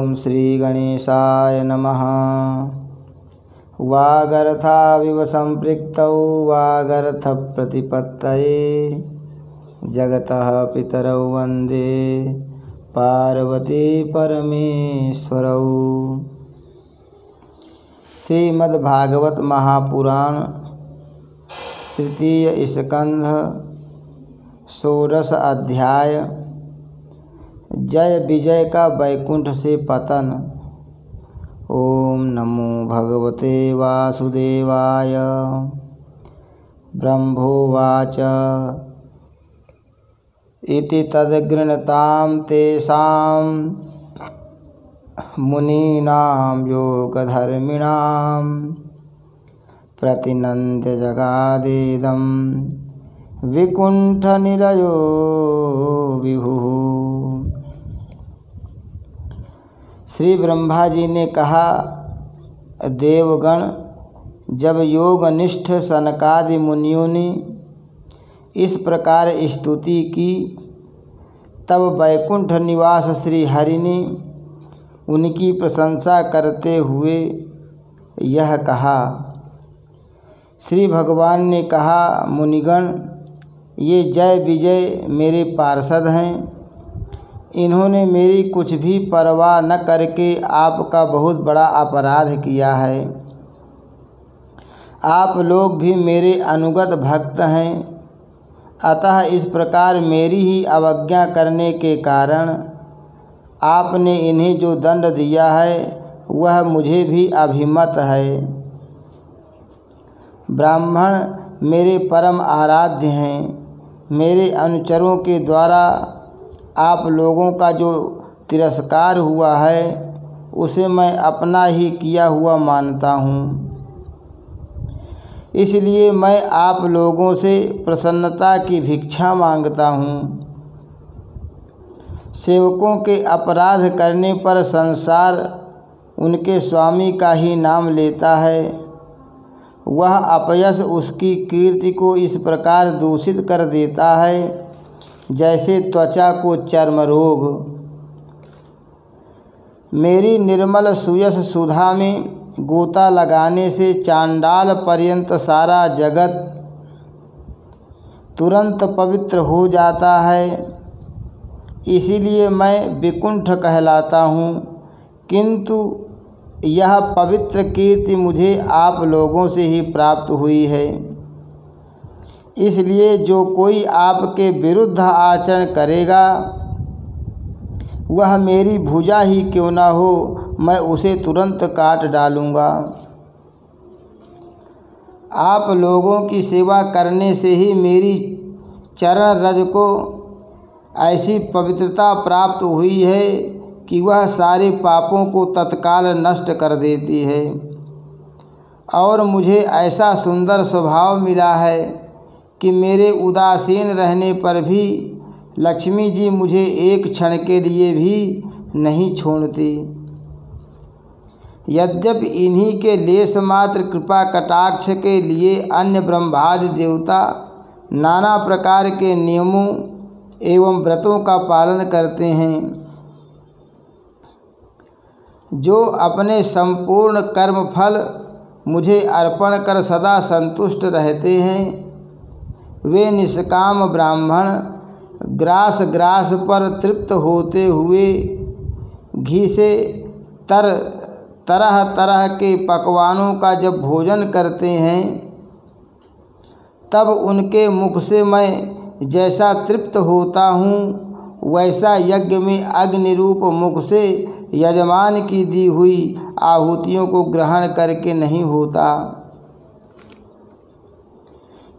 ओम श्री गणेशाय नमः। वागर्थाविव संपृक्तौ वागर्थप्रतिपत्तये जगतः पितरौ वन्दे पार्वती परमेश्वरौ। श्रीमद्भागवत महापुराण तृतीय स्कंध षोडश अध्याय जय विजय का वैकुंठ से पतन। ओम नमो भगवते वासुदेवाय। ब्रह्मोवाच इति तद्गृणतां तेषां मुनीनां योगधर्मिणां प्रतिनन्द्य जगादेदं विकुण्ठनिलयो विभुः। श्री ब्रह्मा जी ने कहा, देवगण, जब योगनिष्ठ सनकादि मुनियों ने इस प्रकार स्तुति की, तब वैकुंठ निवास श्री हरि ने उनकी प्रशंसा करते हुए यह कहा। श्री भगवान ने कहा, मुनिगण, ये जय विजय मेरे पार्षद हैं। इन्होंने मेरी कुछ भी परवाह न करके आपका बहुत बड़ा अपराध किया है। आप लोग भी मेरे अनुगत भक्त हैं, अतः इस प्रकार मेरी ही अवज्ञा करने के कारण आपने इन्हें जो दंड दिया है वह मुझे भी अभिमत है। ब्राह्मण मेरे परम आराध्य हैं। मेरे अनुचरों के द्वारा आप लोगों का जो तिरस्कार हुआ है उसे मैं अपना ही किया हुआ मानता हूँ। इसलिए मैं आप लोगों से प्रसन्नता की भिक्षा मांगता हूँ। सेवकों के अपराध करने पर संसार उनके स्वामी का ही नाम लेता है। वह अपयश उसकी कीर्ति को इस प्रकार दूषित कर देता है जैसे त्वचा को चर्म रोग। मेरी निर्मल सुयस सुधा में गोता लगाने से चांडाल पर्यंत सारा जगत तुरंत पवित्र हो जाता है। इसीलिए मैं विकुंठ कहलाता हूँ, किंतु यह पवित्र कीर्ति मुझे आप लोगों से ही प्राप्त हुई है। इसलिए जो कोई आपके विरुद्ध आचरण करेगा, वह मेरी भुजा ही क्यों न हो, मैं उसे तुरंत काट डालूँगा। आप लोगों की सेवा करने से ही मेरी चरण रज को ऐसी पवित्रता प्राप्त हुई है कि वह सारे पापों को तत्काल नष्ट कर देती है। और मुझे ऐसा सुंदर स्वभाव मिला है कि मेरे उदासीन रहने पर भी लक्ष्मी जी मुझे एक क्षण के लिए भी नहीं छोड़ती। यद्यपि इन्हीं के लेश मात्र कृपा कटाक्ष के लिए अन्य ब्रह्मादि देवता नाना प्रकार के नियमों एवं व्रतों का पालन करते हैं। जो अपने संपूर्ण कर्म फल मुझे अर्पण कर सदा संतुष्ट रहते हैं, वे निष्काम ब्राह्मण ग्रास ग्रास पर तृप्त होते हुए घी से तरह तरह के पकवानों का जब भोजन करते हैं, तब उनके मुख से मैं जैसा तृप्त होता हूँ, वैसा यज्ञ में अग्नि रूप मुख से यजमान की दी हुई आहुतियों को ग्रहण करके नहीं होता।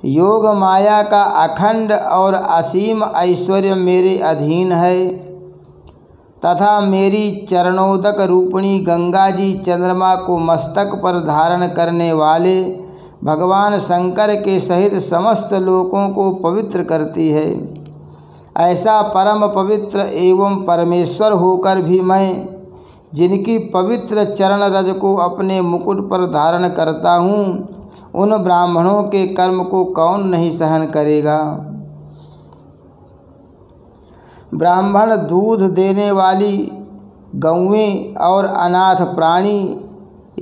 योग माया का अखंड और असीम ऐश्वर्य मेरे अधीन है, तथा मेरी चरणोदक रूपिणी गंगा जी चंद्रमा को मस्तक पर धारण करने वाले भगवान शंकर के सहित समस्त लोकों को पवित्र करती है। ऐसा परम पवित्र एवं परमेश्वर होकर भी मैं, जिनकी पवित्र चरण रज को अपने मुकुट पर धारण करता हूँ, उन ब्राह्मणों के कर्म को कौन नहीं सहन करेगा। ब्राह्मण दूध देने वाली गौएं और अनाथ प्राणी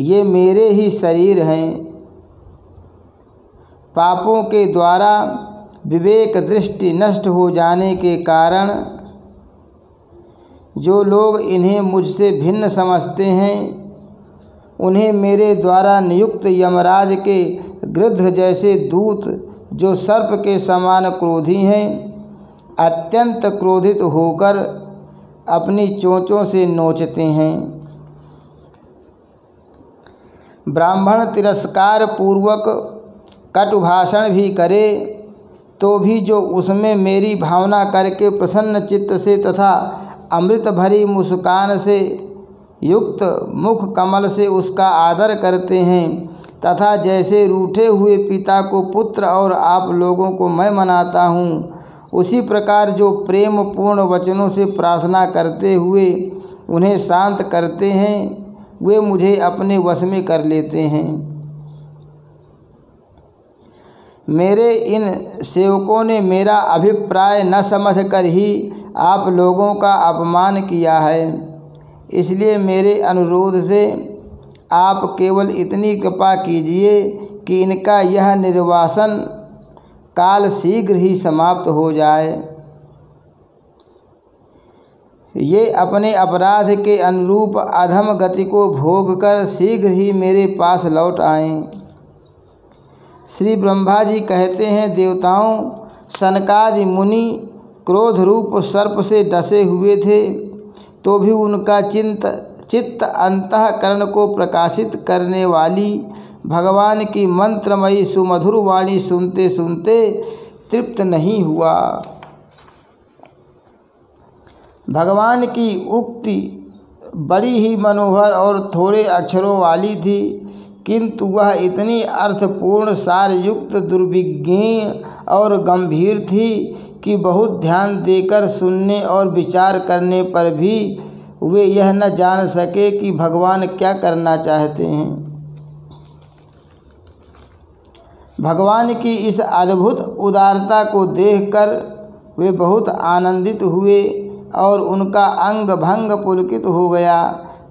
ये मेरे ही शरीर हैं। पापों के द्वारा विवेक दृष्टि नष्ट हो जाने के कारण जो लोग इन्हें मुझसे भिन्न समझते हैं, उन्हें मेरे द्वारा नियुक्त यमराज के गृध्र जैसे दूत, जो सर्प के समान क्रोधी हैं, अत्यंत क्रोधित होकर अपनी चोंचों से नोचते हैं। ब्राह्मण तिरस्कार पूर्वक कटुभाषण भी करे तो भी जो उसमें मेरी भावना करके प्रसन्न चित्त से तथा अमृत भरी मुस्कान से युक्त मुख कमल से उसका आदर करते हैं, तथा जैसे रूठे हुए पिता को पुत्र और आप लोगों को मैं मनाता हूँ, उसी प्रकार जो प्रेम पूर्ण वचनों से प्रार्थना करते हुए उन्हें शांत करते हैं, वे मुझे अपने वश में कर लेते हैं। मेरे इन सेवकों ने मेरा अभिप्राय न समझकर ही आप लोगों का अपमान किया है, इसलिए मेरे अनुरोध से आप केवल इतनी कृपा कीजिए कि इनका यह निर्वासन काल शीघ्र ही समाप्त हो जाए। ये अपने अपराध के अनुरूप अधम गति को भोग कर शीघ्र ही मेरे पास लौट आएं। श्री ब्रह्मा जी कहते हैं, देवताओं, सनकादि मुनि क्रोध रूप सर्प से डसे हुए थे, तो भी उनका चित्त अंतःकरण को प्रकाशित करने वाली भगवान की मंत्रमयी सुमधुर वाणी सुनते सुनते तृप्त नहीं हुआ। भगवान की उक्ति बड़ी ही मनोहर और थोड़े अक्षरों वाली थी, किंतु वह इतनी अर्थपूर्ण, सारयुक्त, दुर्विज्ञेय और गंभीर थी कि बहुत ध्यान देकर सुनने और विचार करने पर भी वे यह न जान सके कि भगवान क्या करना चाहते हैं। भगवान की इस अद्भुत उदारता को देखकर वे बहुत आनंदित हुए और उनका अंग भंग पुलकित हो गया।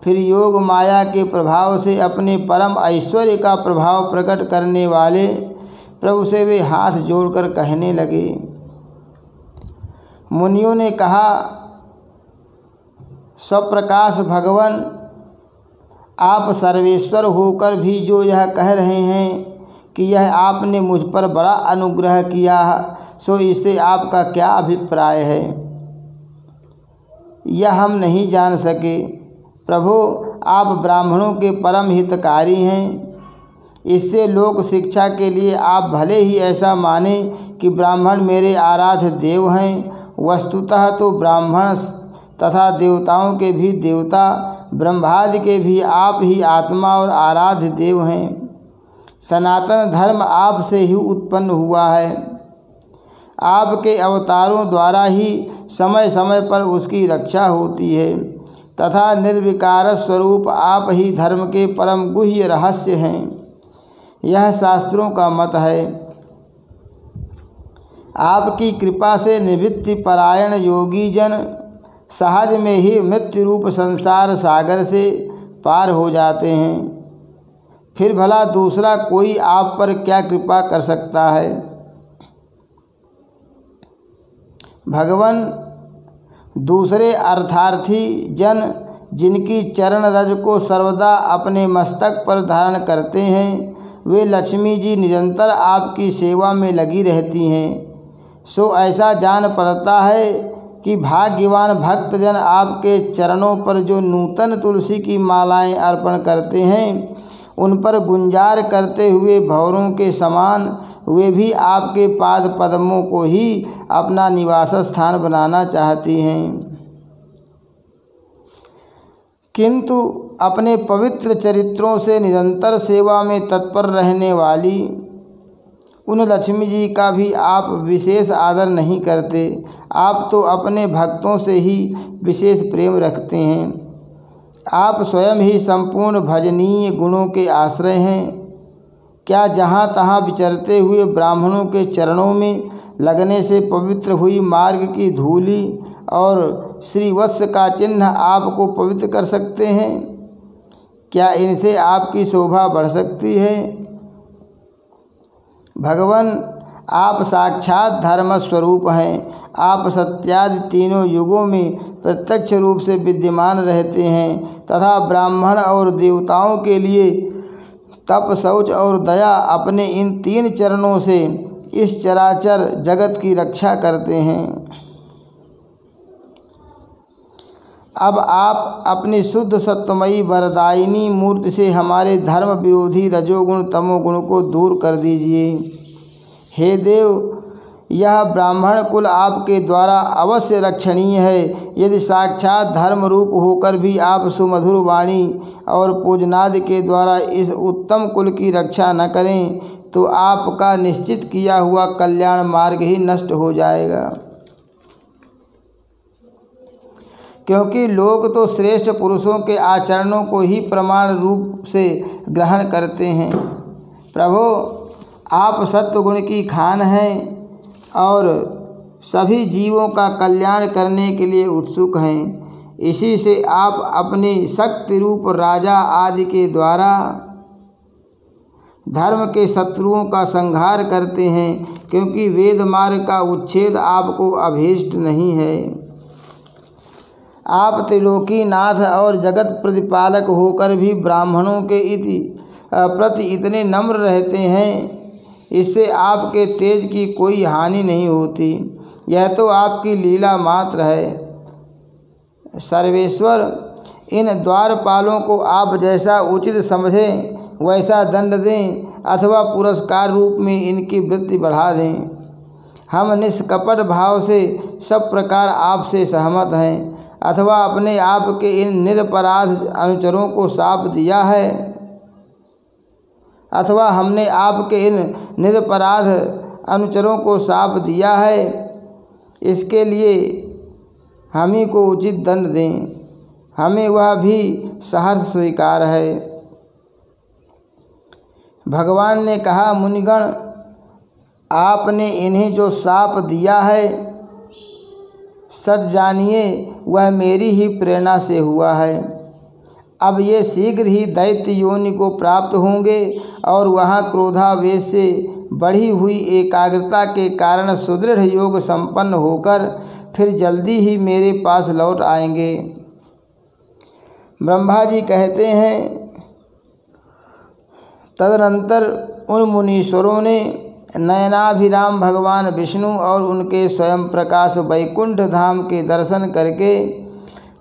फिर योग माया के प्रभाव से अपने परम ऐश्वर्य का प्रभाव प्रकट करने वाले प्रभु से वे हाथ जोड़कर कहने लगे। मुनियों ने कहा, स्वप्रकाश भगवान, आप सर्वेश्वर होकर भी जो यह कह रहे हैं कि यह आपने मुझ पर बड़ा अनुग्रह किया, सो इससे आपका क्या अभिप्राय है, यह हम नहीं जान सके। प्रभु, आप ब्राह्मणों के परम हितकारी हैं। इससे लोक शिक्षा के लिए आप भले ही ऐसा माने कि ब्राह्मण मेरे आराध्य देव हैं, वस्तुतः तो ब्राह्मण तथा देवताओं के भी देवता, ब्रह्मादि के भी आप ही आत्मा और आराध्य देव हैं। सनातन धर्म आप से ही उत्पन्न हुआ है। आपके अवतारों द्वारा ही समय समय पर उसकी रक्षा होती है, तथा निर्विकार स्वरूप आप ही धर्म के परम गुह्य रहस्य हैं, यह शास्त्रों का मत है। आपकी कृपा से निवृत्ति परायण योगी जन सहज में ही मृत्यु रूप संसार सागर से पार हो जाते हैं। फिर भला दूसरा कोई आप पर क्या कृपा कर सकता है। भगवान, दूसरे अर्थार्थी जन जिनकी चरण रज को सर्वदा अपने मस्तक पर धारण करते हैं, वे लक्ष्मी जी निरंतर आपकी सेवा में लगी रहती हैं। सो ऐसा जान पड़ता है कि भाग्यवान भक्तजन आपके चरणों पर जो नूतन तुलसी की मालाएं अर्पण करते हैं, उन पर गुंजार करते हुए भंवरों के समान वे भी आपके पाद पद्मों को ही अपना निवास स्थान बनाना चाहती हैं। किंतु अपने पवित्र चरित्रों से निरंतर सेवा में तत्पर रहने वाली उन लक्ष्मी जी का भी आप विशेष आदर नहीं करते। आप तो अपने भक्तों से ही विशेष प्रेम रखते हैं। आप स्वयं ही संपूर्ण भजनीय गुणों के आश्रय हैं। क्या जहाँ तहाँ विचरते हुए ब्राह्मणों के चरणों में लगने से पवित्र हुई मार्ग की धूलि और श्रीवत्स का चिन्ह आपको पवित्र कर सकते हैं? क्या इनसे आपकी शोभा बढ़ सकती है? भगवान, आप साक्षात धर्म स्वरूप हैं। आप सत्यादि तीनों युगों में प्रत्यक्ष रूप से विद्यमान रहते हैं तथा ब्राह्मण और देवताओं के लिए तप, शौच और दया अपने इन 3 चरणों से इस चराचर जगत की रक्षा करते हैं। अब आप अपनी शुद्ध सत्वमयी वरदायिनी मूर्ति से हमारे धर्म विरोधी रजोगुण तमोगुण को दूर कर दीजिए। हे देव, यह ब्राह्मण कुल आपके द्वारा अवश्य रक्षणीय है। यदि साक्षात धर्म रूप होकर भी आप सुमधुर वाणी और पूजनादि के द्वारा इस उत्तम कुल की रक्षा न करें तो आपका निश्चित किया हुआ कल्याण मार्ग ही नष्ट हो जाएगा। क्योंकि लोग तो श्रेष्ठ पुरुषों के आचरणों को ही प्रमाण रूप से ग्रहण करते हैं। प्रभो, आप सत्वगुण की खान हैं और सभी जीवों का कल्याण करने के लिए उत्सुक हैं। इसी से आप अपनी शक्ति रूप राजा आदि के द्वारा धर्म के शत्रुओं का संहार करते हैं, क्योंकि वेद मार्ग का उच्छेद आपको अभीष्ट नहीं है। आप त्रिलोकीनाथ और जगत प्रतिपालक होकर भी ब्राह्मणों के प्रति इतने नम्र रहते हैं, इससे आपके तेज की कोई हानि नहीं होती। यह तो आपकी लीला मात्र है। सर्वेश्वर, इन द्वारपालों को आप जैसा उचित समझें वैसा दंड दें अथवा पुरस्कार रूप में इनकी वृत्ति बढ़ा दें। हम निष्कपट भाव से सब प्रकार आपसे सहमत हैं। अथवा अपने आप के इन निरपराध अनुचरों को शाप दिया है, अथवा हमने आपके इन निरपराध अनुचरों को शाप दिया है, इसके लिए हम ही को उचित दंड दें। हमें वह भी सहर्ष स्वीकार है। भगवान ने कहा, मुनिगण, आपने इन्हें जो शाप दिया है सच जानिए वह मेरी ही प्रेरणा से हुआ है। अब ये शीघ्र ही दैत्य योनि को प्राप्त होंगे और वहाँ क्रोधावेश से बढ़ी हुई एकाग्रता के कारण सुदृढ़ योग संपन्न होकर फिर जल्दी ही मेरे पास लौट आएंगे। ब्रह्मा जी कहते हैं, तदनंतर उन मुनीश्वरों ने नयनाभिराम भगवान विष्णु और उनके स्वयं प्रकाश वैकुंठ धाम के दर्शन करके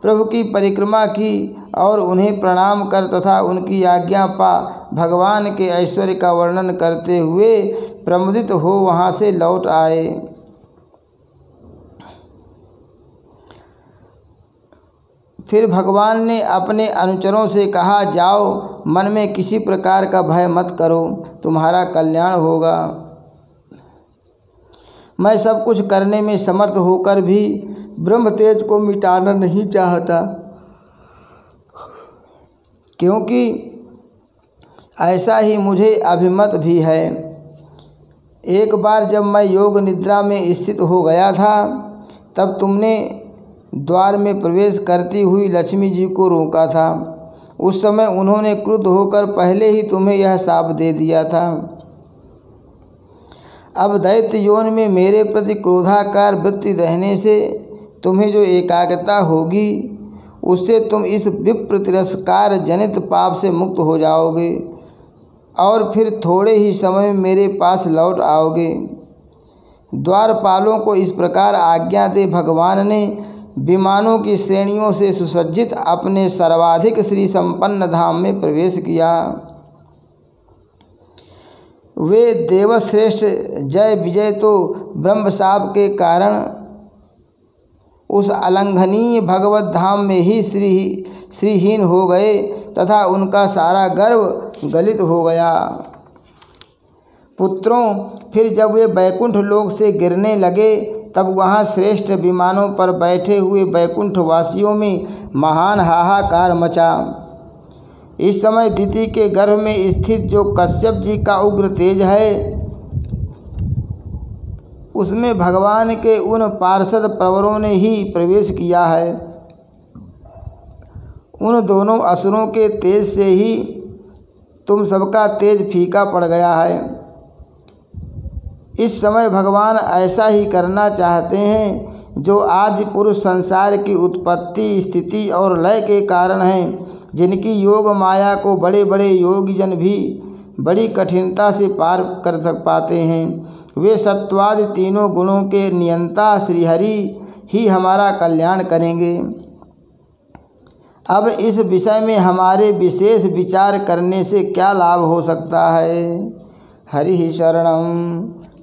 प्रभु की परिक्रमा की और उन्हें प्रणाम कर तथा उनकी आज्ञा पा भगवान के ऐश्वर्य का वर्णन करते हुए प्रमुदित हो वहाँ से लौट आए। फिर भगवान ने अपने अनुचरों से कहा, जाओ, मन में किसी प्रकार का भय मत करो, तुम्हारा कल्याण होगा। मैं सब कुछ करने में समर्थ होकर भी ब्रह्म तेज को मिटाना नहीं चाहता, क्योंकि ऐसा ही मुझे अभिमत भी है। एक बार जब मैं योग निद्रा में स्थित हो गया था, तब तुमने द्वार में प्रवेश करती हुई लक्ष्मी जी को रोका था। उस समय उन्होंने क्रुद्ध होकर पहले ही तुम्हें यह शाप दे दिया था। अब दैत्य योनि में मेरे प्रति क्रोधाकार वृत्ति रहने से तुम्हें जो एकाग्रता होगी उससे तुम इस विप्र तिरस्कार जनित पाप से मुक्त हो जाओगे और फिर थोड़े ही समय में मेरे पास लौट आओगे। द्वारपालों को इस प्रकार आज्ञा दे भगवान ने विमानों की श्रेणियों से सुसज्जित अपने सर्वाधिक श्री संपन्न धाम में प्रवेश किया। वे देवश्रेष्ठ जय विजय तो ब्रह्मशाप के कारण उस अलंघनीय भगवत धाम में ही श्रीहीन हो गए तथा उनका सारा गर्व गलित हो गया। पुत्रों, फिर जब वे बैकुंठ लोक से गिरने लगे तब वहाँ श्रेष्ठ विमानों पर बैठे हुए बैकुंठ वासियों में महान हाहाकार मचा। इस समय दिति के गर्भ में स्थित जो कश्यप जी का उग्र तेज है उसमें भगवान के उन पार्षद प्रवरों ने ही प्रवेश किया है। उन दोनों असुरों के तेज से ही तुम सबका तेज फीका पड़ गया है। इस समय भगवान ऐसा ही करना चाहते हैं जो आदि पुरुष संसार की उत्पत्ति, स्थिति और लय के कारण हैं, जिनकी योग माया को बड़े बड़े योगीजन भी बड़ी कठिनता से पार कर पाते हैं। वे सत्वादि तीनों गुणों के नियंता श्रीहरि ही हमारा कल्याण करेंगे। अब इस विषय में हमारे विशेष विचार करने से क्या लाभ हो सकता है। हरि शरणम।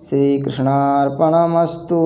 श्री कृष्णार्पणमस्तु।